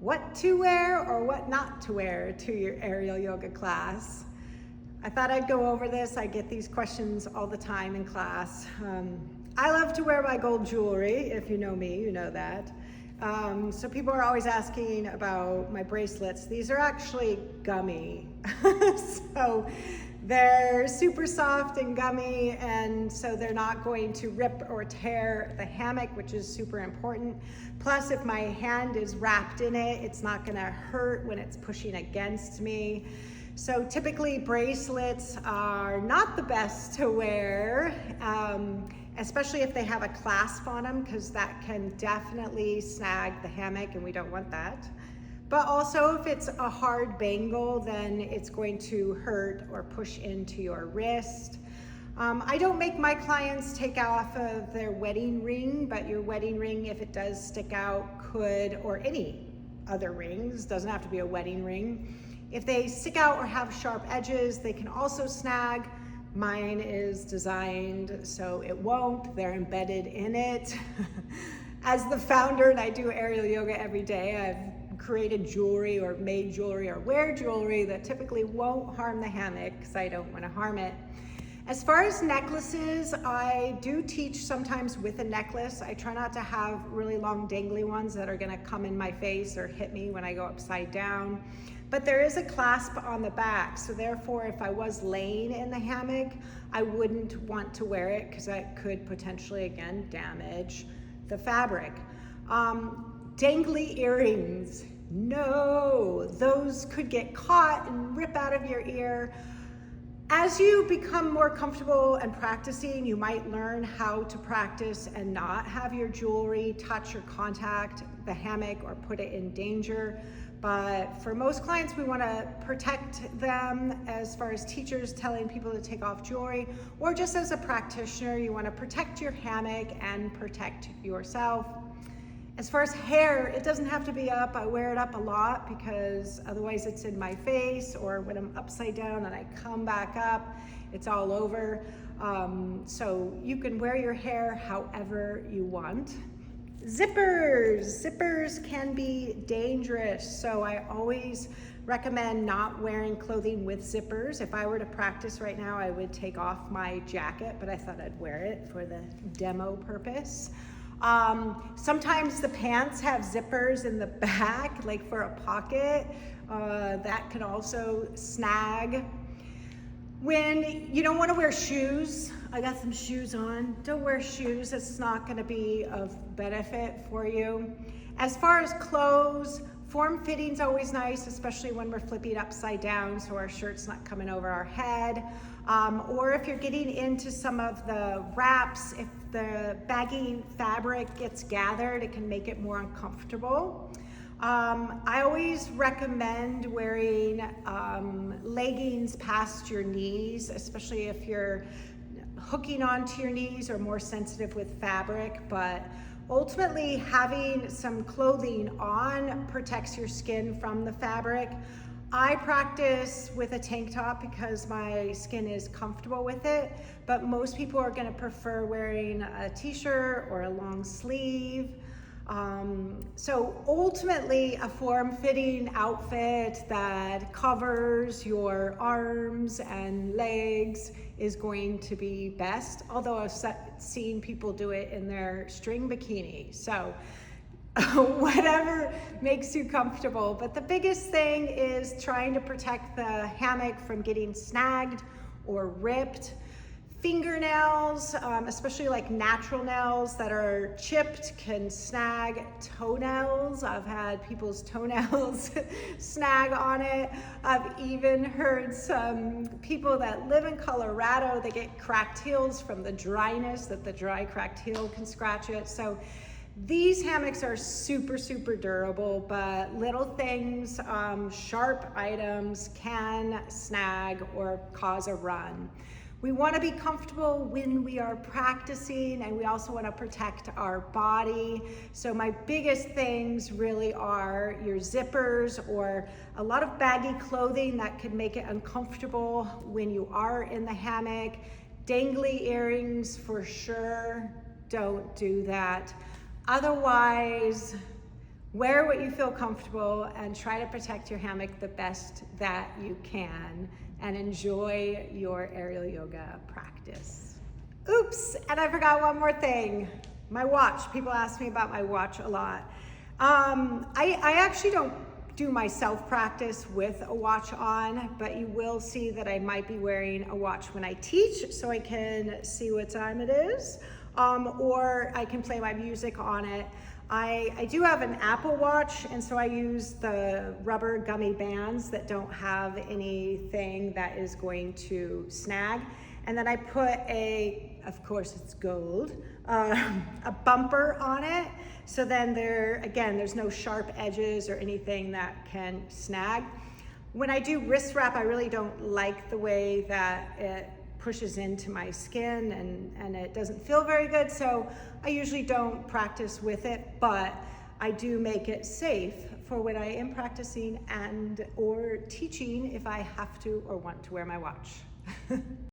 what to wear or what not to wear to your aerial yoga class. I thought I'd go over this. I get these questions all the time in class. I love to wear my gold jewelry. If you know me, you know that. So people are always asking about my bracelets. These are actually gummy. So they're super soft and gummy, and so they're not going to rip or tear the hammock, which is super important. Plus, if my hand is wrapped in it, it's not gonna hurt when it's pushing against me. So typically bracelets are not the best to wear, especially if they have a clasp on them, because that can definitely snag the hammock and we don't want that. But also if it's a hard bangle, then it's going to hurt or push into your wrist. I don't make my clients take off of their wedding ring, but your wedding ring, if it does stick out, could, or any other rings, doesn't have to be a wedding ring. If they stick out or have sharp edges, they can also snag. Mine is designed so it won't, they're embedded in it. As the founder, and I do aerial yoga every day, I've created jewelry or made jewelry or wear jewelry that typically won't harm the hammock because I don't want to harm it. As far as necklaces, I do teach sometimes with a necklace. I try not to have really long dangly ones that are going to come in my face or hit me when I go upside down. But there is a clasp on the back, so therefore if I was laying in the hammock, I wouldn't want to wear it because that could potentially, again, damage the fabric. Dangly earrings, no, those could get caught and rip out of your ear. As you become more comfortable and practicing, you might learn how to practice and not have your jewelry touch or contact the hammock or put it in danger. But for most clients, we want to protect them as far as teachers telling people to take off jewelry, or just as a practitioner, you want to protect your hammock and protect yourself. As far as hair, it doesn't have to be up. I wear it up a lot because otherwise it's in my face, or when I'm upside down and I come back up, it's all over. So you can wear your hair however you want. Zippers can be dangerous, so I always recommend not wearing clothing with zippers. If I were to practice right now, I would take off my jacket, but I thought I'd wear it for the demo purpose. Sometimes the pants have zippers in the back, like for a pocket. That can also snag. When you don't want to wear shoes, I got some shoes on. Don't wear shoes. It's not going to be of benefit for you. As far as clothes, form fitting's always nice, especially when we're flipping upside down so our shirt's not coming over our head. Or if you're getting into some of the wraps, if the baggy fabric gets gathered, it can make it more uncomfortable. I always recommend wearing leggings past your knees, especially if you're hooking onto your knees or more sensitive with fabric. But ultimately, having some clothing on protects your skin from the fabric. I practice with a tank top because my skin is comfortable with it, but most people are going to prefer wearing a t-shirt or a long sleeve. So ultimately, a form-fitting outfit that covers your arms and legs is going to be best, although I've seen people do it in their string bikini. So whatever makes you comfortable. But the biggest thing is trying to protect the hammock from getting snagged or ripped. Fingernails, especially like natural nails that are chipped, can snag toenails. I've had people's toenails snag on it. I've even heard some people that live in Colorado, they get cracked heels from the dryness, that the dry cracked heel can scratch it. So these hammocks are super, super durable, but little things, sharp items can snag or cause a run. We want to be comfortable when we are practicing, and we also want to protect our body. So my biggest things really are your zippers or a lot of baggy clothing that could make it uncomfortable when you are in the hammock. Dangly earrings for sure, don't do that. Otherwise, Wear what you feel comfortable and try to protect your hammock the best that you can, and enjoy your aerial yoga practice. Oops, and I forgot one more thing. My watch. People ask me about my watch a lot. I actually don't do my self-practice with a watch on, but you will see that I might be wearing a watch when I teach so I can see what time it is, or I can play my music on it. I do have an Apple Watch, and so I use the rubber gummy bands that don't have anything that is going to snag. And then I put of course it's gold, a bumper on it. So then there's no sharp edges or anything that can snag. When I do wrist wrap, I really don't like the way that it pushes into my skin and it doesn't feel very good. So I usually don't practice with it, but I do make it safe for when I am practicing or teaching if I have to or want to wear my watch.